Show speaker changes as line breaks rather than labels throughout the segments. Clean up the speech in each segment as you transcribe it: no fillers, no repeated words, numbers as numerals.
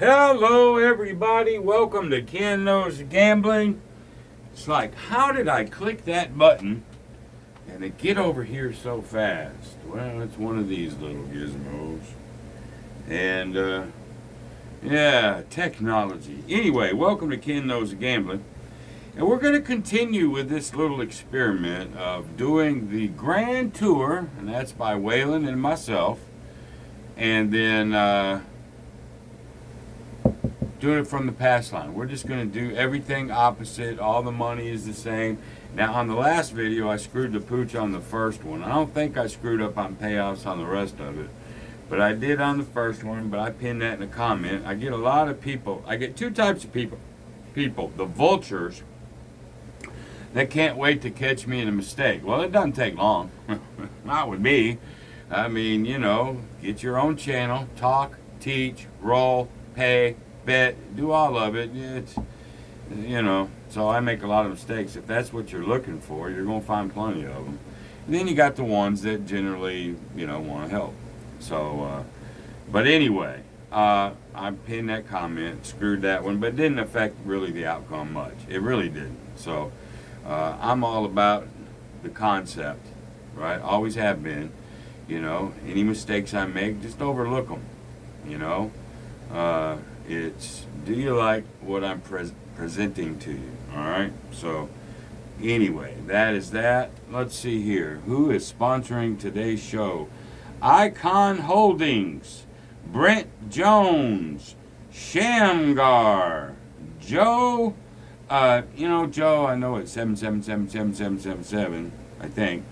Hello, everybody. Welcome to Ken Knows Gambling. It's like, how did I click that button and it get over here so fast? Well, it's one of these little gizmos. And, yeah, technology. Anyway, welcome to Ken Knows Gambling. And we're going to continue with this little experiment of doing the grand tour, and that's by Waylon and myself. And then doing it from the pass line. We're just going to do everything opposite. All the money is the same. Now, on the last video, I screwed the pooch on the first one. I don't think I screwed up on payouts on the rest of it. But I did on the first one, but I pinned that in a comment. I get a lot of people. I get two types of people. The vultures that can't wait to catch me in a mistake. Well, it doesn't take long. Not with me. I mean, you know, get your own channel, talk, teach, roll, pay, bet, do all of it. It's, you know, so I make a lot of mistakes. If that's what you're looking for, you're going to find plenty of them. And then you got the ones that generally, you know, want to help. So, but anyway, I pinned that comment, screwed that one, but it didn't affect really the outcome much. It really didn't. So, I'm all about the concept, right? Always have been. You know, any mistakes I make, just overlook them. You know, it's, do you like what I'm presenting to you? All right. So, anyway, that is that. Let's see here. Who is sponsoring today's show? Icon Holdings, Brent Jones, Shamgar, Joe. You know, Joe, I know it's 7777777, I think.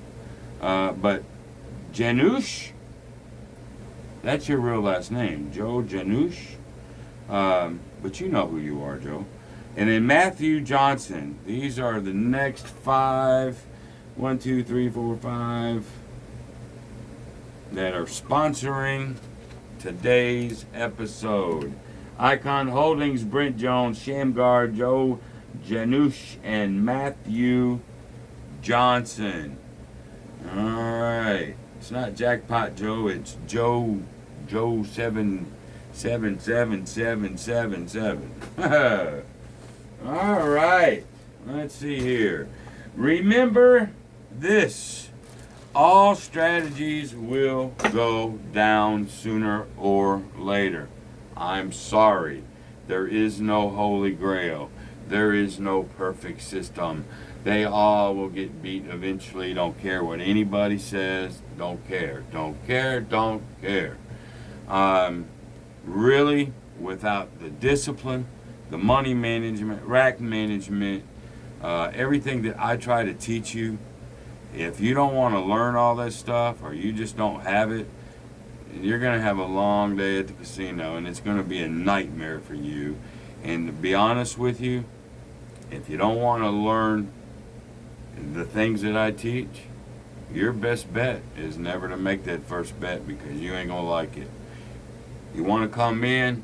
But Janusz, that's your real last name, Joe Janusz. But you know who you are, Joe. And then Matthew Johnson. These are the next 5, 1, 2, 3, 4, 5 that are sponsoring today's episode. Icon Holdings, Brent Jones, Shamgar, Joe Janusz, and Matthew Johnson. All right. It's not Jackpot Joe, it's Joe 777777. All right. Let's see here. Remember this. All strategies will go down sooner or later. I'm sorry. There is no holy grail. There is no perfect system. They all will get beat eventually. Don't care what anybody says. Don't care. Don't care. Don't care. Really, without the discipline, the money management, rack management, everything that I try to teach you, if you don't want to learn all this stuff or you just don't have it, you're going to have a long day at the casino and it's going to be a nightmare for you. And to be honest with you, if you don't want to learn the things that I teach, your best bet is never to make that first bet because you ain't going to like it. You want to come in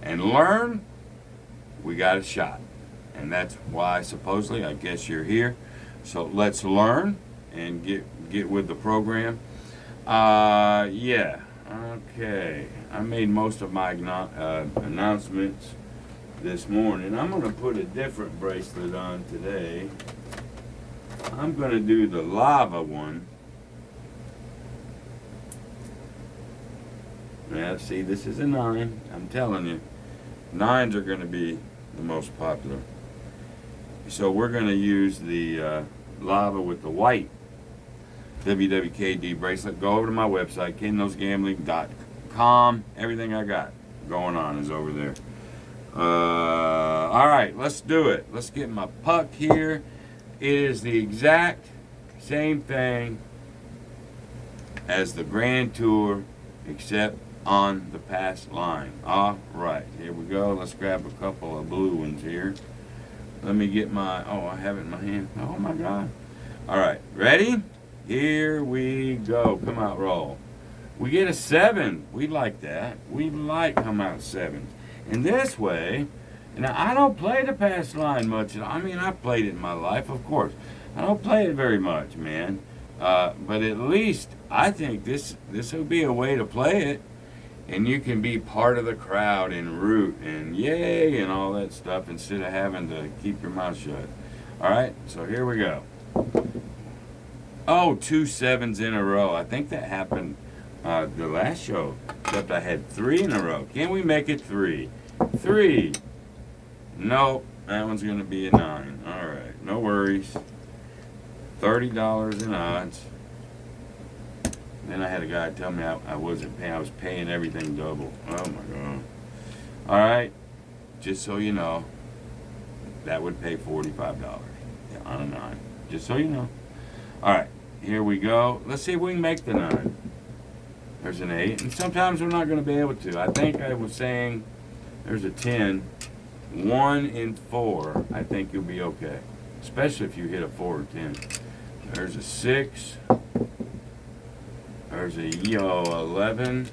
and learn, we got a shot. And that's why supposedly I guess you're here. So let's learn and get with the program. Yeah, okay. I made most of my announcements this morning. I'm going to put a different bracelet on today. I'm going to do the lava one. Now, see, this is a 9. I'm telling you, 9s are going to be the most popular. So we're going to use the lava with the white WWKD bracelet. Go over to my website, KenKnowsGambling.com. Everything I got going on is over there. All right, let's do it. Let's get my puck here. It is the exact same thing as the Grand Tour, except on the pass line. All right, here we go. Let's grab a couple of blue ones here. Let me get my, I have it in my hand. Oh my God. All right, ready? Here we go. Come out, roll. We get a 7. We like that. We like come out 7s. And this way, now I don't play the pass line much. I mean, I've played it in my life, of course. I don't play it very much, man. But at least I think this will be a way to play it. And you can be part of the crowd and root and yay and all that stuff instead of having to keep your mouth shut. All right, so here we go. Oh, 2 sevens in a row. I think that happened the last show, except I had 3 in a row. Can we make it 3? 3. Nope, that one's going to be a 9. All right, no worries. $30 in odds. Then I had a guy tell me I wasn't paying. I was paying everything double. Oh my god! All right, just so you know, that would pay $45 on a 9. Just so you know. All right, here we go. Let's see if we can make the 9. There's an 8, and sometimes we're not going to be able to. I think I was saying there's a 10. 1 in 4. I think you'll be okay, especially if you hit a 4 or 10. There's a 6. There's a 11,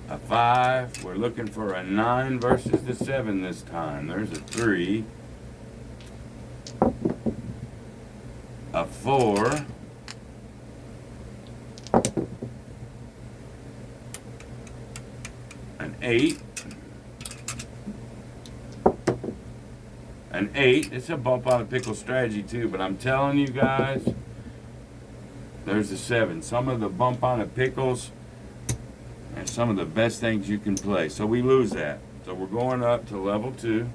a 5. We're looking for a 9 versus the 7 this time. There's a 3, a 4, an 8, an 8. It's a bump on a pickle strategy too, but I'm telling you guys, there's a 7. Some of the bump on the pickles are some of the best things you can play. So we lose that. So we're going up to level 2.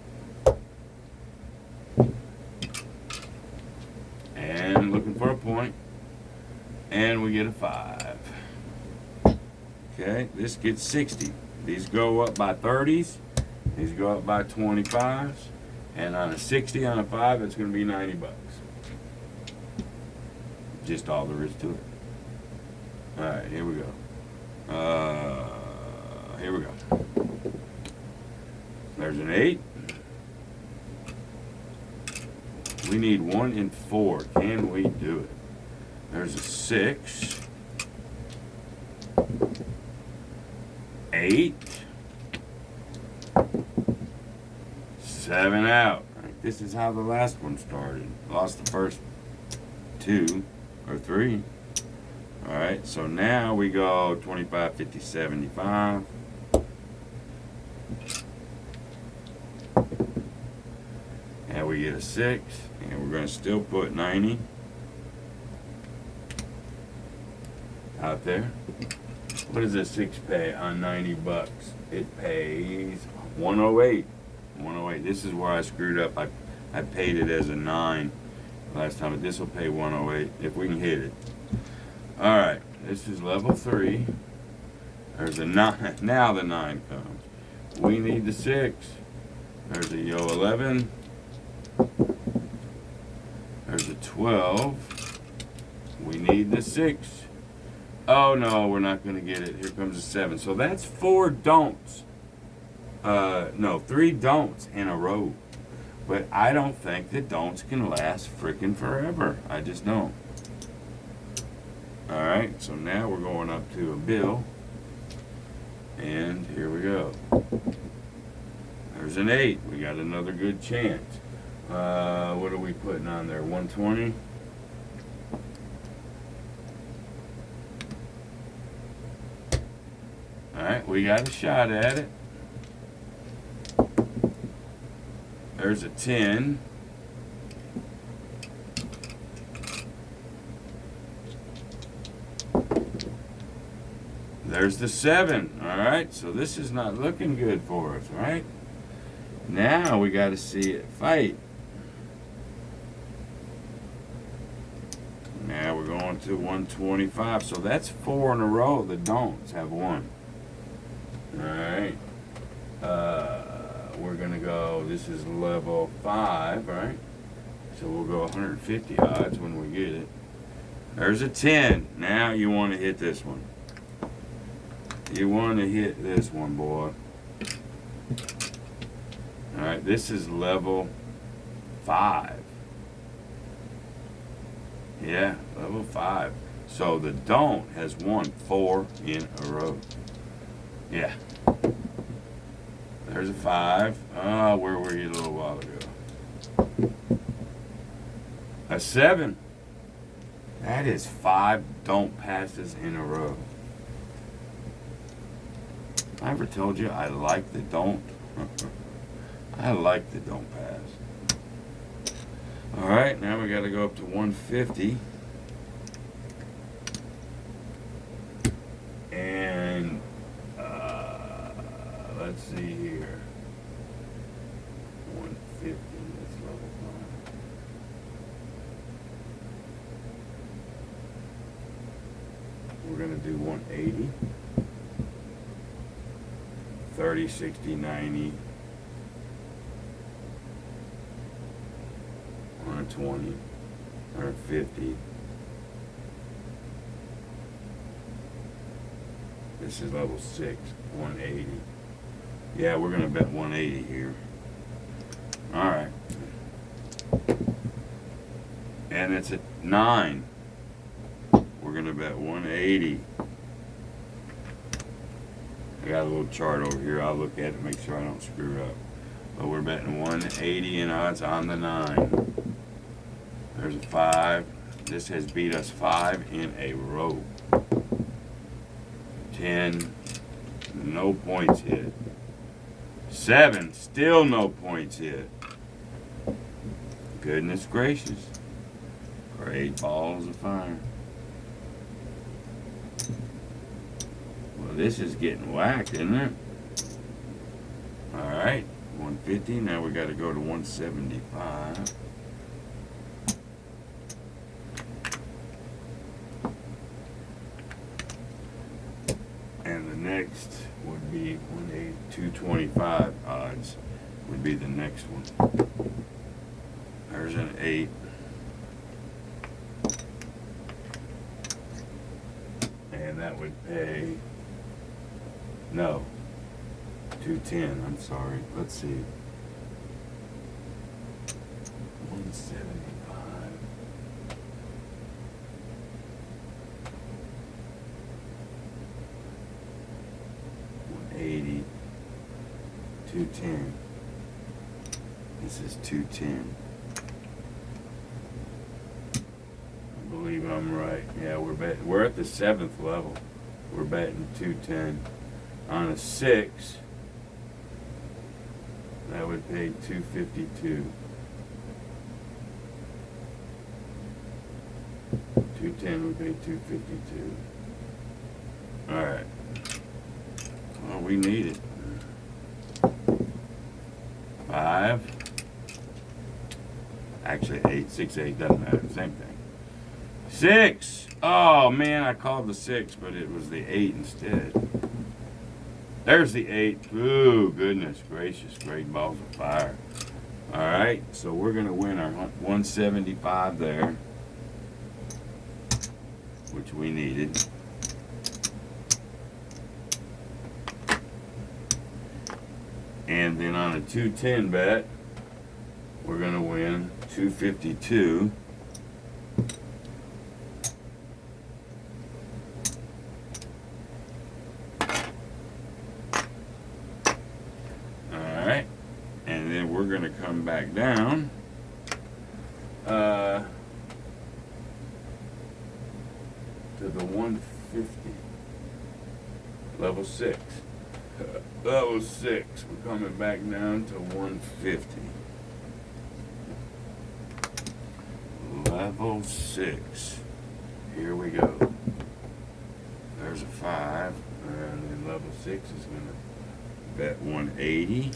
And looking for a point. And we get a 5. Okay, this gets 60. These go up by 30s. These go up by 25s. And on a 60 on a 5, it's going to be $90. Just all there is to it. All right, here we go. Here we go. There's an 8. We need 1 in 4. Can we do it? There's a 6. 8. 7 out. All right, this is how the last one started. Lost the first 2 or 3. All right, so now we go 25, 50, 75. And we get a 6, and we're going to still put 90 out there. What does a 6 pay on $90? It pays 108. 108. This is where I screwed up. I paid it as a 9 last time, but this will pay 108 if we can hit it. All right, this is level 3. There's a 9. Now the 9 comes. We need the 6. There's a 11. There's a 12. We need the 6. Oh no, we're not going to get it. Here comes a 7. So that's 4 don'ts. No, 3 don'ts in a row. But I don't think that don'ts can last freaking forever. I just don't. Alright, so now we're going up to a bill. And here we go. There's an 8. We got another good chance. What are we putting on there? 120? Alright, we got a shot at it. There's a 10. There's the 7. Alright, so this is not looking good for us, right? Now we got to see it fight. Now we're going to 125. So that's 4 in a row. The don'ts have won. Alright. We're going to go, this is level 5, right? So we'll go 150 odds when we get it. There's a 10. Now you want to hit this one. You want to hit this one, boy. Alright, this is level 5. Yeah, level 5. So the don't has won 4 in a row. Yeah. There's a 5. Oh, where were you a little while ago? A 7. That is 5 don't passes in a row. I ever told you I like the don't? I like the don't pass. Alright, now we gotta go up to 150. And let's see here. 150, that's level 5. We're gonna do 180. 30, 60, 90. 120, 150. This is level 6, 180. Yeah, we're gonna bet 180 here. All right. And it's at 9. We're gonna bet 180. I got a little chart over here. I'll look at it, make sure I don't screw it up. But we're betting 180 and odds on the 9. There's a 5. This has beat us 5 in a row. 10, no points hit. 7, still no points hit. Goodness gracious. Great balls of fire. Well, this is getting whacked, isn't it? Alright, 150. Now we got to go to 175. And the next would be 225 odds would be the next one. There's an 8. And that would pay, no, 210, I'm sorry. Let's see. 175. 180. 210. This is 210. I believe I'm right. Yeah, we're at the 7th level. We're betting 210. On a 6, that would pay 252. 210 would pay 252. Alright. Well, we need it. 5. Actually 8, 6, 8, doesn't matter. Same thing. 6. Oh man, I called the 6, but it was the 8 instead. There's the 8. Ooh, goodness gracious. Great balls of fire. Alright, so we're going to win our 175 there, which we needed. And then on a 210 bet, we're going to win 252. Alright. And then we're going to come back down. To the 150. Level 6. Level 6. We're coming back down to 150. Level 6. Here we go. There's a 5. And then level 6 is going to bet 180.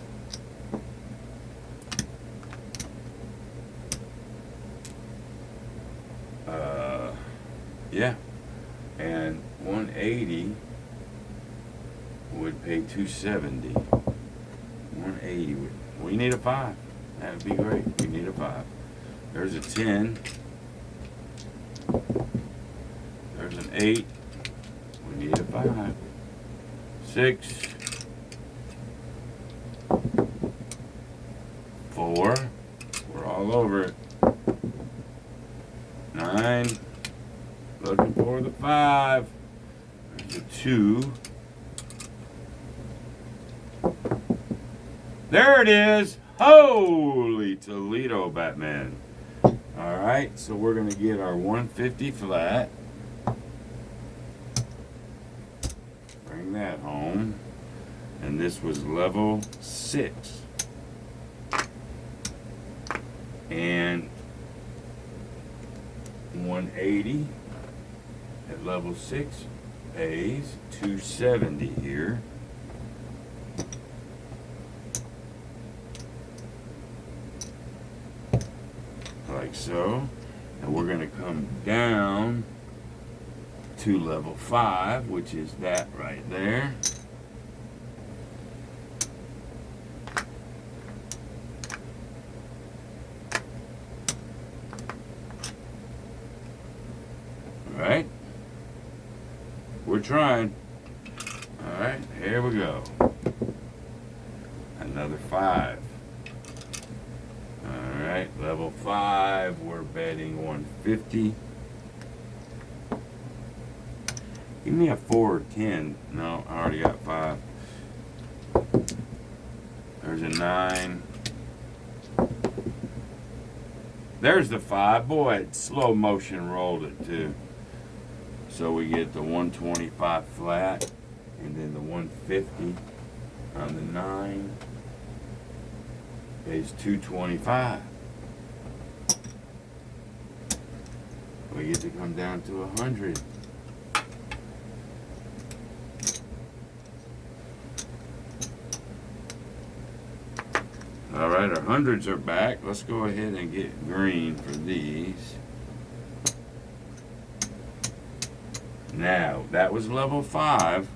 Yeah. And 180 would pay 270. 180 would, we need a 5. That would be great. We need a 5. There's a 10. There's an 8. We need a 5. 6. 4. We're all over it. 9. Looking for the 5. There's a 2. There it is. Holy Toledo, Batman. Alright, so we're going to get our 150 flat. Bring that home. And this was level 6. And 180 at level 6 pays 270 here. Like so. And we're going to come down to level 5, which is that right there. Alright, we're trying. Alright, here we go. Another 5. Alright, level 5, we're betting 150. Give me a 4 or 10. No, I already got 5. There's a 9. There's the 5. Boy, it slow motion rolled it too. So we get the 125 flat, and then the 150 on the 9 pays 225. We get to come down to 100. All right, our hundreds are back. Let's go ahead and get green for these. Now, that was level 5.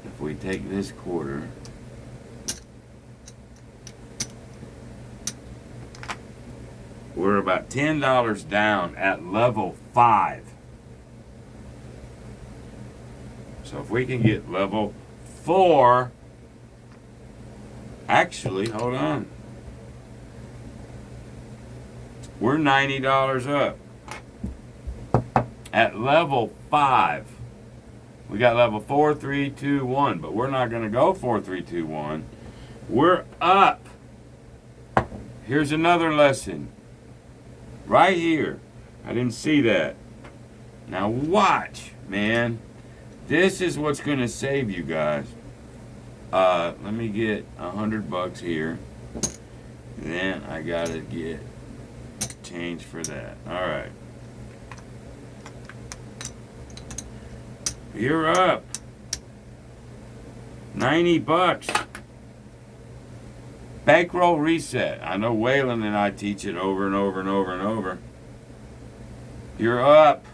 If we take this quarter, we're about $10 down at level 5. So if we can get level 4, actually, hold on. We're $90 up at level 5. We got level 4, 3, 2, 1, but we're not going to go 4, 3, 2, 1. We're up. Here's another lesson. Right here. I didn't see that. Now watch, man. This is what's going to save you guys. Let me get $100 here. Then I got to get change for that. All right. You're up. $90. Bankroll reset. I know Waylon and I teach it over and over and over and over. You're up.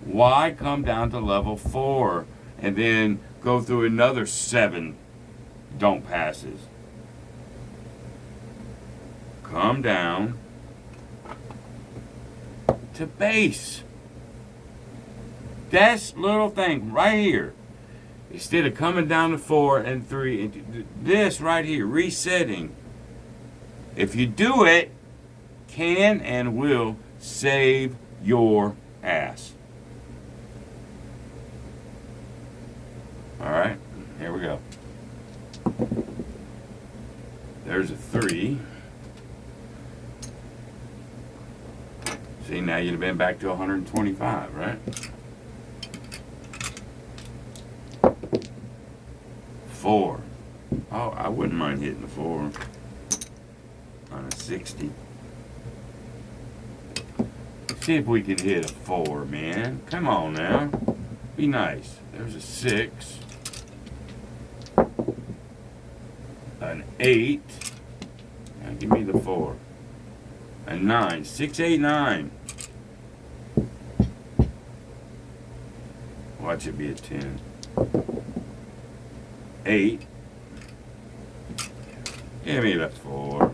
Why come down to level 4 and then go through another 7 don't passes? Come down to base. That little thing right here. Instead of coming down to 4 and 3, this right here, resetting. If you do it, can and will save your ass. All right, here we go. There's a 3. See, now you'd have been back to 125, right? 4. Oh, I wouldn't mind hitting the 4 on a 60. See if we can hit a 4, man. Come on now. Be nice. There's a 6. An 8. Now give me the 4. A 9. 6, 8, 9. Watch it be a 10. 8. Give me the 4.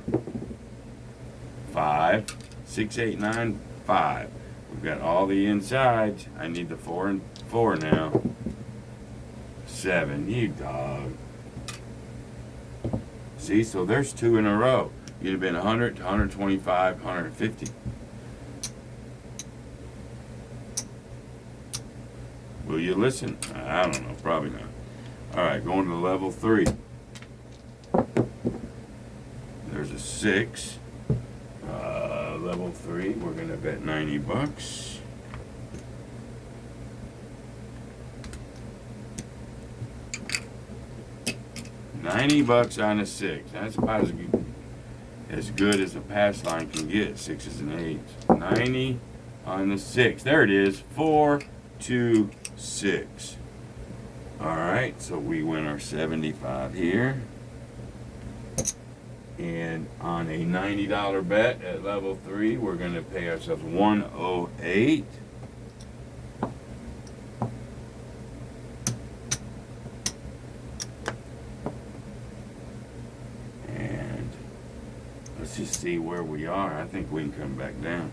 5. 6, 8, 9, 5. We've got all the insides. I need the 4 and 4 now. 7. You dog. See, so there's 2 in a row. You'd have been 100 to 125, 150. Will you listen? I don't know. Probably not. All right, going to level 3. There's a 6. Level 3. We're going to bet $90. 90 bucks on a 6. That's about as good as a pass line can get. 6s and 8s. 90 on the 6. There it is. 4, 2, 6. Alright, so we win our 75 here. And on a $90 bet at level 3, we're going to pay ourselves 108. And let's just see where we are. I think we can come back down.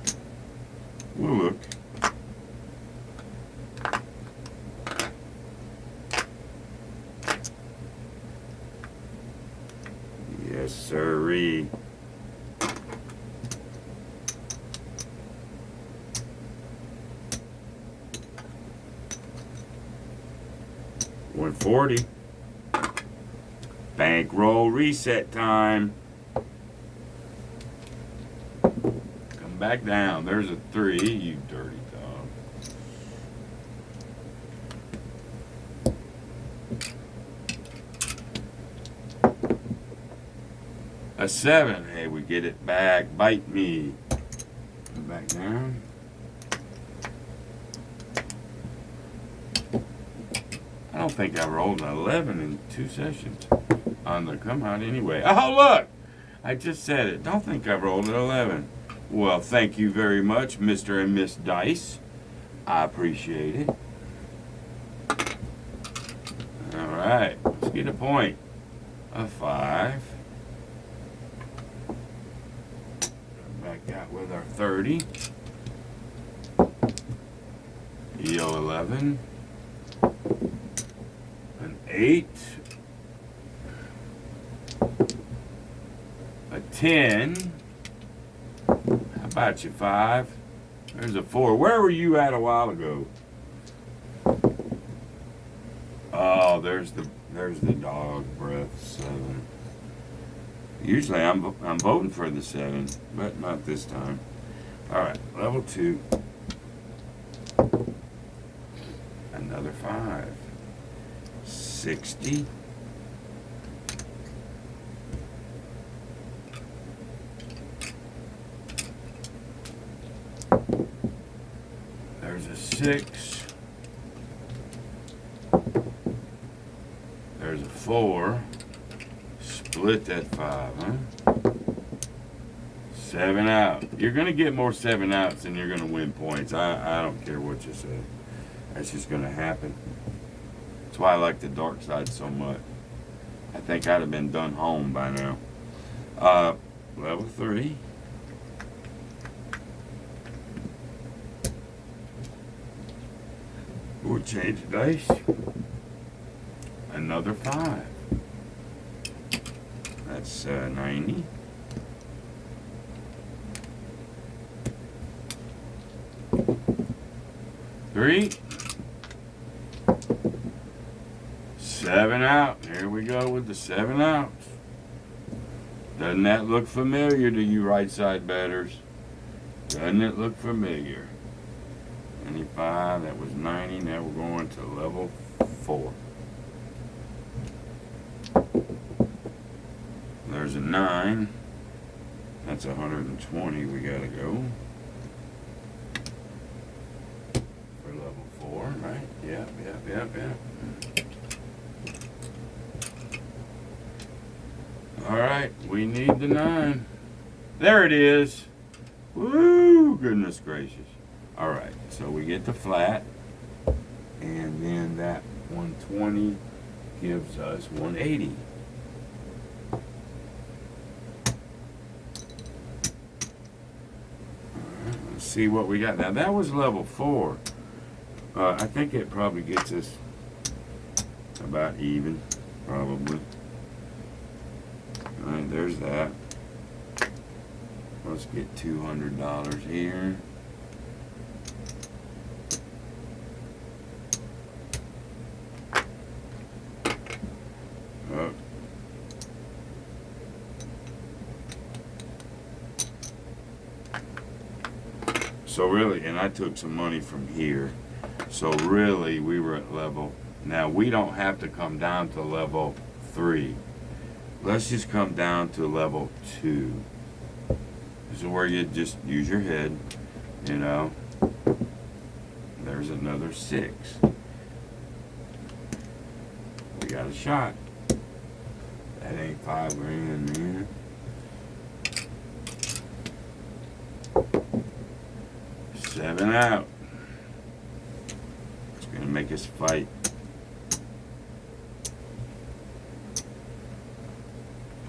We'll look. Yes, sirree. $140. Bankroll reset time. Come back down. There's a 3, you dirty dog. A 7. Hey, we get it back. Bite me. Come back down. I don't think I rolled an 11 in 2 sessions on the come out anyway. Oh, look! I just said it. Don't think I've rolled an 11. Well, thank you very much, Mr. and Miss Dice. I appreciate it. All right, let's get a point. A 5. Back out with our 30. EO 11. An 8. A 10. How about you, 5? There's a 4. Where were you at a while ago? Oh, there's the dog breath. 7. Usually I'm voting for the 7, but not this time. All right, level 2. Another 5. 60. There's a 6. There's a 4. Split that 5, huh? 7 out. You're going to get more 7 outs than you're going to win points. I don't care what you say. That's just going to happen. That's why I like the dark side so much. I think I'd have been done home by now. Level 3. We'll change the dice. Another 5. That's 90. Three. 7 out. Here we go with the 7 outs. Doesn't that look familiar to you right side bettors? Doesn't it look familiar? 95, that was 90. Now we're going to level 4. There's a 9. That's 120. We gotta go for level 4, right? Yep. All right, we need the 9. There it is. Woo! Goodness gracious. All right, so we get the flat, and then that 120 gives us 180. Let's see what we got. Now that was level 4. I think it probably gets us about even, probably. All right, there's that. Let's get $200 here. Oh. So really, and I took some money from here. So really, we were at level. Now we don't have to come down to level 3. Let's just come down to level 2. This is where you just use your head, you know. There's another 6. We got a shot. That ain't 5 grand, man. Seven out. It's gonna make us fight.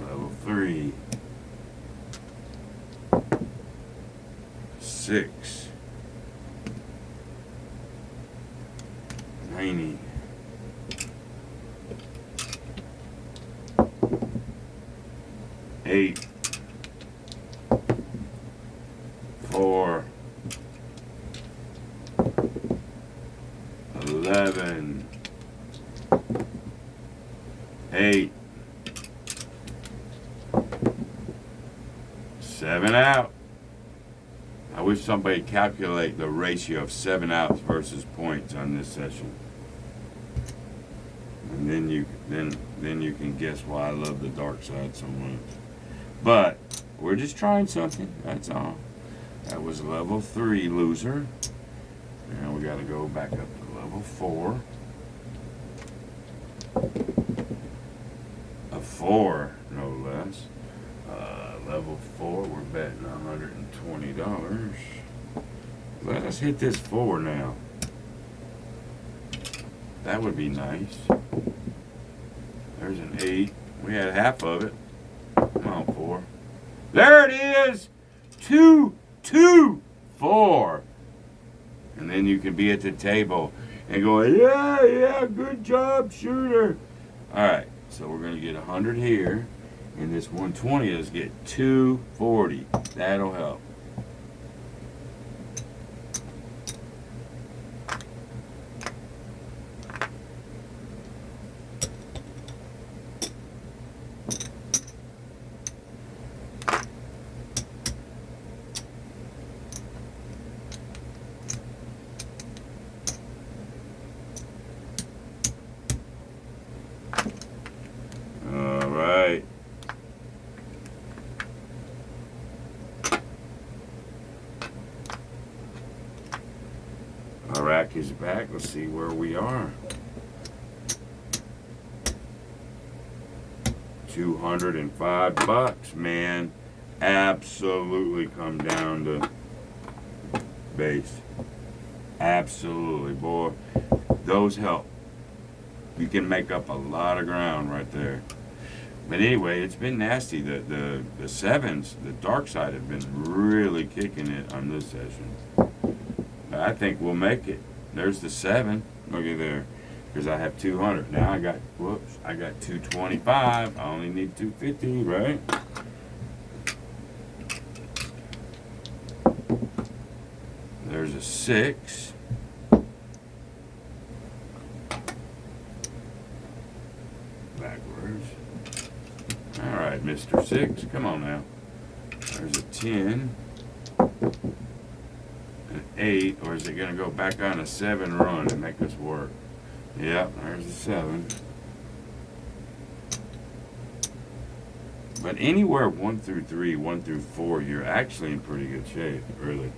Level 3. 6. 90. 8. 4. 11. 8. 7 out. I wish somebody calculate the ratio of 7 outs versus points on this session. And then you can guess why I love the dark side so much. But we're just trying something, that's all. That was level 3, loser. Now we gotta go back up to level 4. A 4, no less. Level 4, we're betting $120. Let us hit this 4 now. That would be nice. There's an 8. We had half of it. Come on, 4. There it is! 2, 2, 4. And then you can be at the table and go, yeah, good job, shooter. All right, so we're going to get 100 here. And this 120 is get 240. That'll help. All right. Our rack is back. Let's see where we are. 205 bucks, man. Absolutely come down to base. Absolutely, boy. Those help. You can make up a lot of ground right there. But anyway, it's been nasty. The sevens, the dark side, have been really kicking it on this session. I think we'll make it. There's the 7. Look at there. Because I have 200. Now I got 225. I only need 250, right? There's a 6. Backwards. All right, Mr. 6. Come on now. There's a 10. An 8, or is it going to go back on a 7 run and make us work? Yep, there's a 7. But anywhere 1 through 3, 1 through 4, you're actually in pretty good shape, really.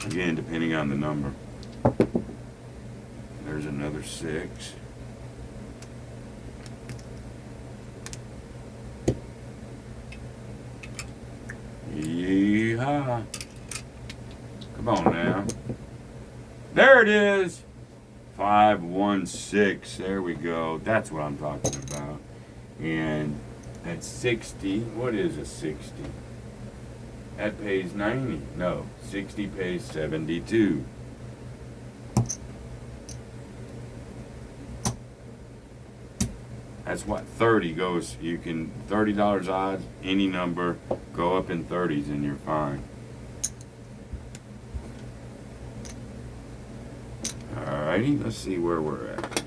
Again, depending on the number. There's another 6. Yeehaw. Come on now. There it is. 516. There we go. That's what I'm talking about. And that's 60. What is a 60? That pays 90. No, 60 pays 72. That's what 30 goes. You can $30 odds, any number, go up in 30s and you're fine. Alrighty, let's see where we're at.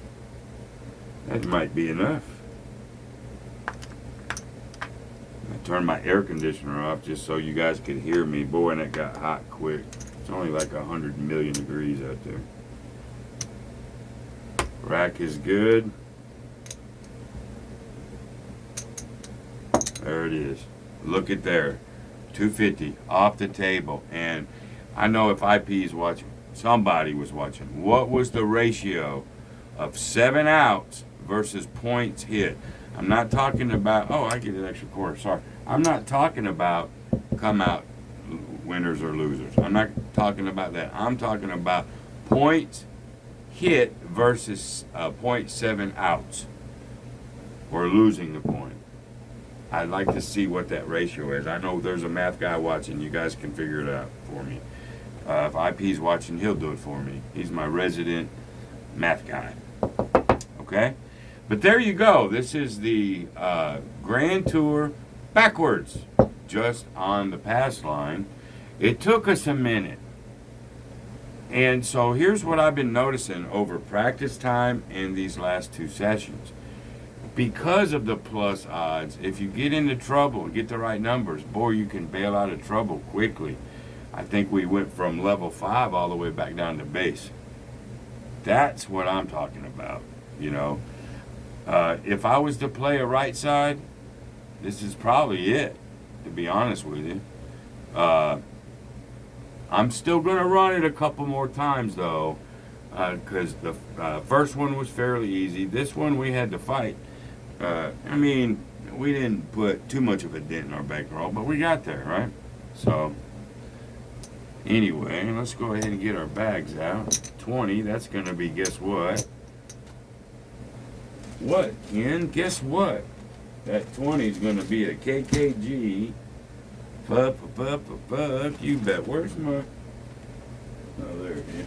That might be enough. I turned my air conditioner off just so you guys could hear me. Boy, and it got hot quick. It's only like 100 million degrees out there. Rack is good. There it is. Look at there. 250 off the table. And I know if IP is watching, somebody was watching. What was the ratio of 7 outs versus points hit? I'm not talking about, oh, I get an extra quarter, sorry. I'm not talking about come out winners or losers. I'm not talking about that. I'm talking about points hit versus 0.7 outs or losing the point. I'd like to see what that ratio is. I know there's a math guy watching. You guys can figure it out for me. If IP's watching, he'll do it for me. He's my resident math guy. Okay? But there you go. This is the Grand Tour backwards, just on the pass line. It took us a minute. And so here's what I've been noticing over practice time and these last 2 sessions. Because of the plus odds, if you get into trouble and get the right numbers, boy, you can bail out of trouble quickly. I think we went from level 5 all the way back down to base. That's what I'm talking about, you know. If I was to play a right side, this is probably it, to be honest with you. I'm still going to run it a couple more times, though, because the first one was fairly easy. This one we had to fight. I mean, we didn't put too much of a dent in our bankroll, but we got there, right? So, anyway, let's go ahead and get our bags out. 20, that's going to be, guess what? What, Ken? Guess what? That 20 is going to be a KKG. Pup. You bet. Where's my... Oh, there it is.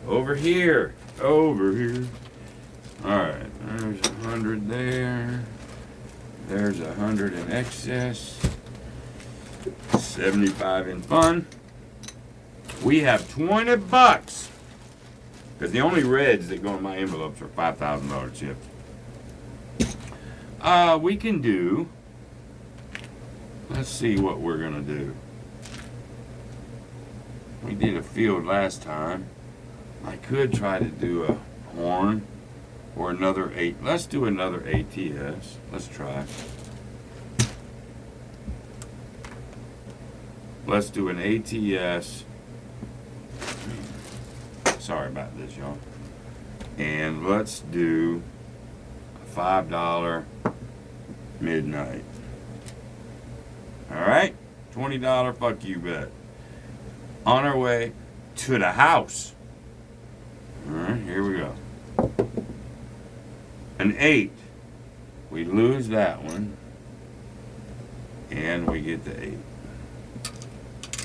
Over here. Alright, there's 100 there. There's 100 in excess. 75 in fun. We have 20 bucks. Because the only reds that go in my envelopes are $5,000 chips. We can do... Let's see what we're going to do. We did a field last time. I could try to do a horn or another 8. Let's do another ATS. Let's try. Let's do an ATS. Sorry about this, y'all. And let's do a $5 midnight. Alright? $20 fuck you bet. On our way to the house. Alright, here we go. An 8. We lose that one. And we get the 8.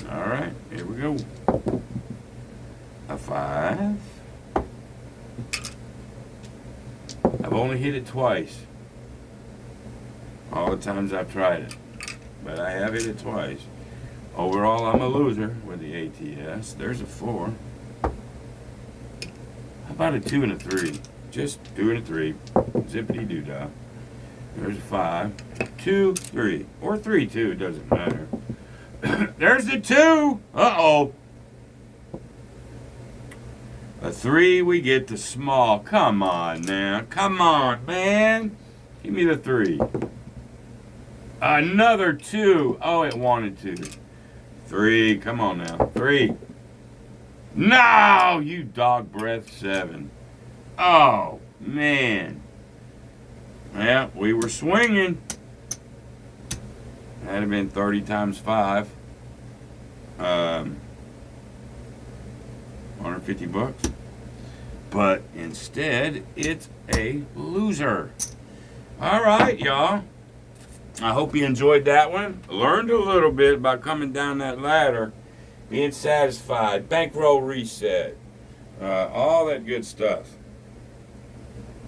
Alright, here we go. A 5. I've only hit it twice. All the times I've tried it. But I have hit it twice. Overall, I'm a loser with the ATS. There's a 4. How about a 2 and a 3? Just 2 and a 3. Zippity doo dah. There's a 5. 2, 3. Or 3, 2. It doesn't matter. There's the 2. Uh-oh. A 3, we get the small. Come on now. Come on, man. Give me the 3. Another 2. Oh, it wanted to. 3. Come on now. 3. No! You dog breath. 7. Oh, man. Yeah, we were swinging. That'd have been 30 times 5. 150 bucks. But instead, it's a loser. All right, y'all. I hope you enjoyed that one. Learned a little bit about coming down that ladder, being satisfied, bankroll reset, all that good stuff.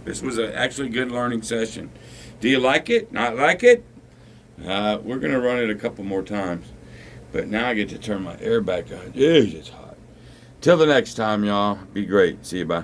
This was actually a good learning session. Do you like it? Not like it? We're going to run it a couple more times. But now I get to turn my air back on. Jeez, it's hot. Till the next time, y'all. Be great. See you. Bye.